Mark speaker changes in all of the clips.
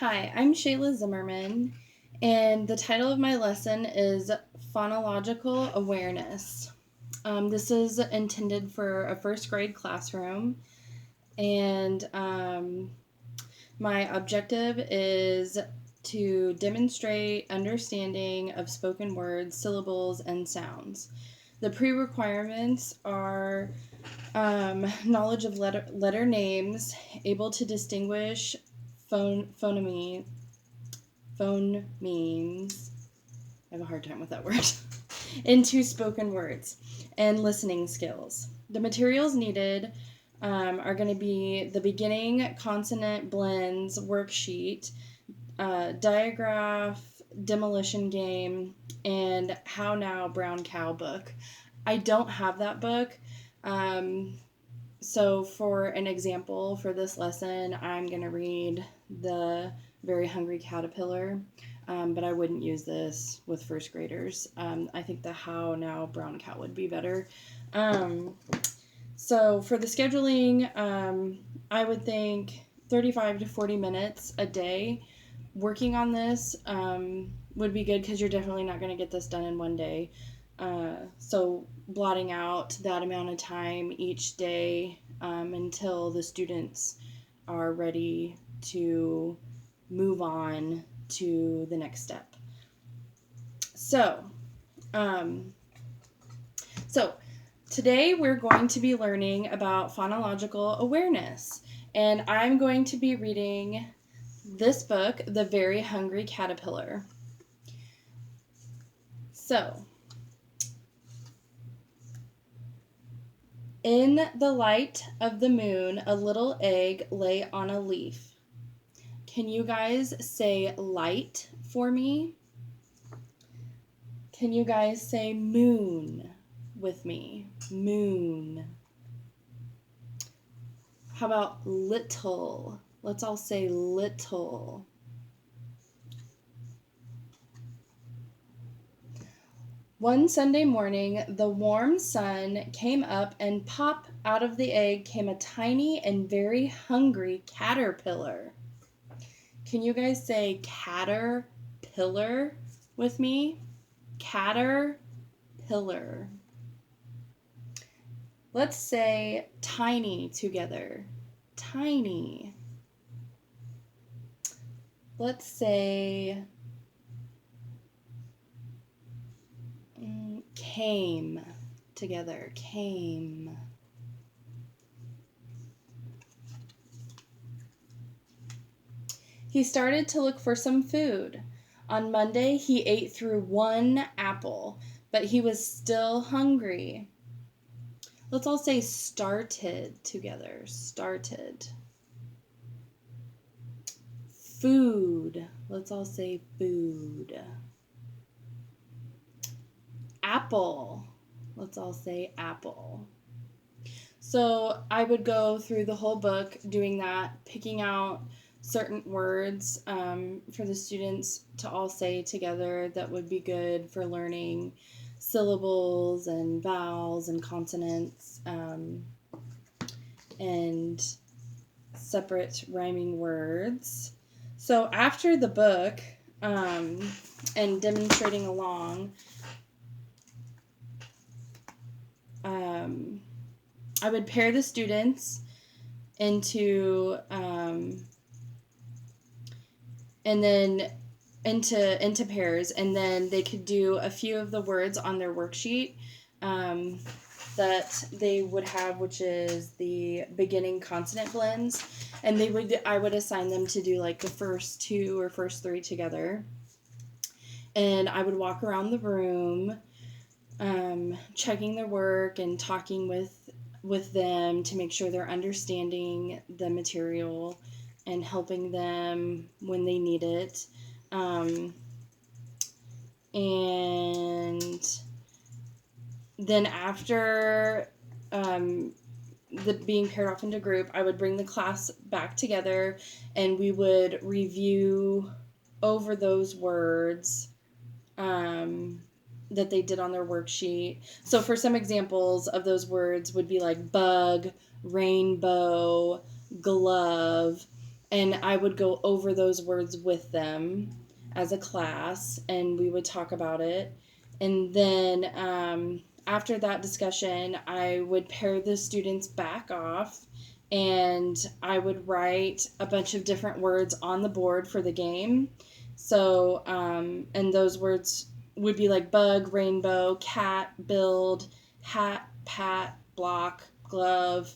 Speaker 1: Hi, I'm Shayla Zimmerman, and the title of my lesson is Phonological Awareness. This is intended for a first grade classroom, and my objective is to demonstrate understanding of spoken words, syllables, and sounds. The pre-requirements are knowledge of letter names, able to distinguish phonemes. I have a hard time with that word. Into spoken words, and listening skills. The materials needed are going to be the beginning consonant blends worksheet, diagraph, demolition game, and How Now Brown Cow book. I don't have that book. So for an example for this lesson, I'm going to read the Very Hungry Caterpillar, but I wouldn't use this with first graders. I think the How Now Brown Cow would be better. So for the scheduling, I would think 35 to 40 minutes a day. Working on this would be good because you're definitely not going to get this done in one day. So blotting out that amount of time each day until the students are ready to move on to the next step. So today we're going to be learning about phonological awareness, and I'm going to be reading this book, The Very Hungry Caterpillar. So, in the light of the moon, a little egg lay on a leaf. Can you guys say light for me? Can you guys say moon with me? Moon. How about little? Let's all say little. One Sunday morning, the warm sun came up, and pop out of the egg came a tiny and very hungry caterpillar. Can you guys say caterpillar with me? Caterpillar. Let's say tiny together. Tiny. Let's say came together. Came. He started to look for some food. On Monday, he ate through one apple, but he was still hungry. Let's all say started together. Started. Food. Let's all say food. Apple. Let's all say apple. So I would go through the whole book doing that, picking out certain words for the students to all say together that would be good for learning syllables and vowels and consonants and separate rhyming words. So after the book and demonstrating along, I would pair the students into and then into pairs, and then they could do a few of the words on their worksheet that they would have, which is the beginning consonant blends, and I would assign them to do like the first two or first three together, and I would walk around the room checking their work and talking with them to make sure they're understanding the material and helping them when they need it. And then after being paired off into group, I would bring the class back together and we would review over those words that they did on their worksheet. So for some examples of those words would be like bug, rainbow, glove. and I would go over those words with them as a class, and we would talk about it. And then after that discussion, I would pair the students back off, and I would write a bunch of different words on the board for the game. So, and those words would be like bug, rainbow, cat, build, hat, pat, block, glove,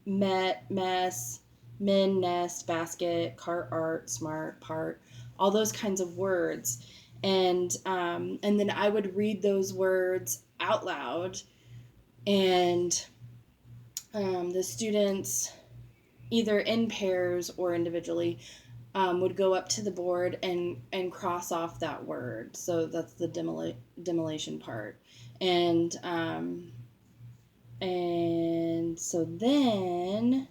Speaker 1: met, mess, min, nest, basket, cart, art, smart, part, all those kinds of words. And then I would read those words out loud, and the students, either in pairs or individually, would go up to the board and cross off that word. So that's the demolition part. And so then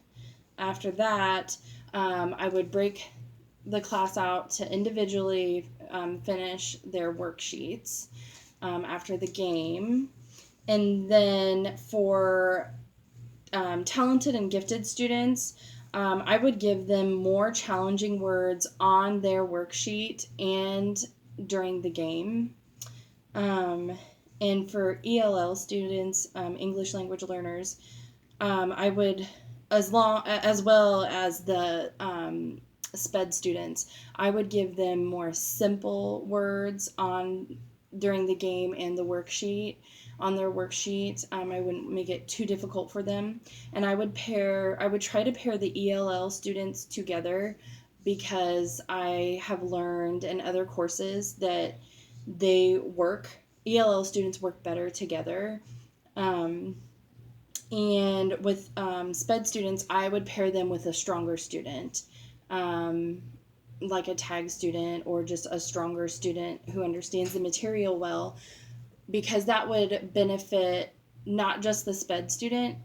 Speaker 1: after that, I would break the class out to individually finish their worksheets after the game. And then for talented and gifted students, I would give them more challenging words on their worksheet and during the game. Um, and for ELL students, English language learners, I would, as well as the SPED students, I would give them more simple words on during the game and the worksheet on their worksheet. I wouldn't make it too difficult for them, and I would try to pair the ELL students together, because I have learned in other courses that ELL students work better together. Um, and with SPED students, I would pair them with a stronger student, um, like a tag student or just a stronger student who understands the material well, because that would benefit not just the SPED student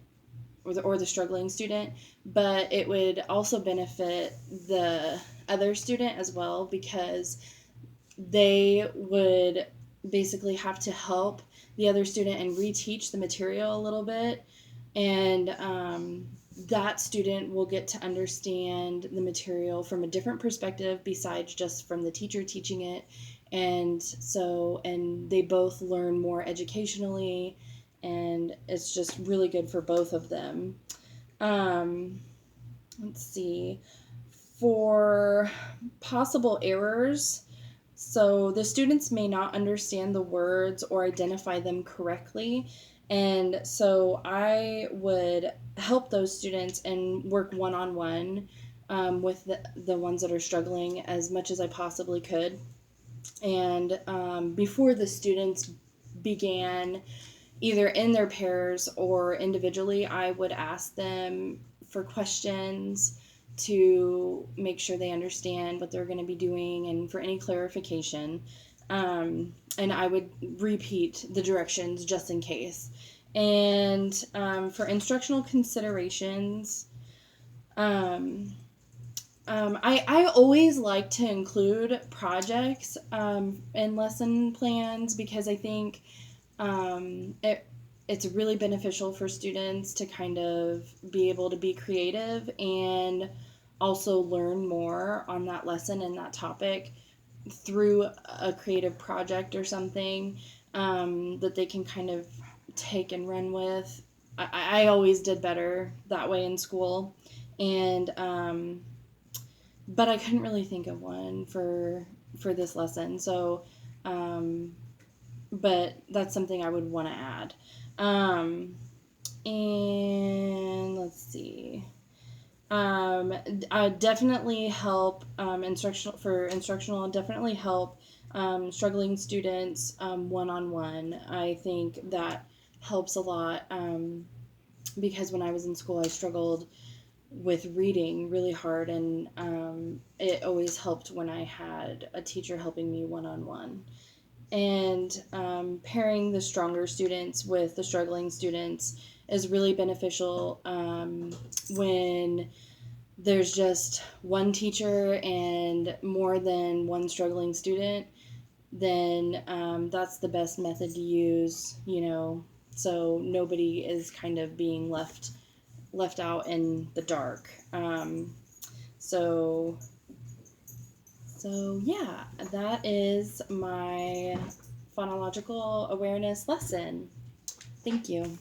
Speaker 1: or the struggling student, but it would also benefit the other student as well, because they would basically have to help the other student and reteach the material a little bit. And that student will get to understand the material from a different perspective besides just from the teacher teaching it. And they both learn more educationally, and it's just really good for both of them. Um, let's see. For possible errors, so the students may not understand the words or identify them correctly. And so I would help those students and work one on one with the ones that are struggling as much as I possibly could. And before the students began, either in their pairs or individually, I would ask them for questions to make sure they understand what they're going to be doing and for any clarification. And I would repeat the directions just in case. And for instructional considerations, I always like to include projects in lesson plans, because I think it's really beneficial for students to kind of be able to be creative and also learn more on that lesson and that topic through a creative project or something that they can kind of take and run with. I always did better that way in school, and but I couldn't really think of one for this lesson. So, but that's something I would want to add. And let's see. I definitely help instructional. Definitely help struggling students one on one. I think that helps a lot, because when I was in school, I struggled with reading really hard, and it always helped when I had a teacher helping me one on one. And pairing the stronger students with the struggling students is really beneficial when there's just one teacher and more than one struggling student. Then that's the best method to use, so nobody is kind of being left out in the dark. So yeah, that is my phonological awareness lesson. Thank you.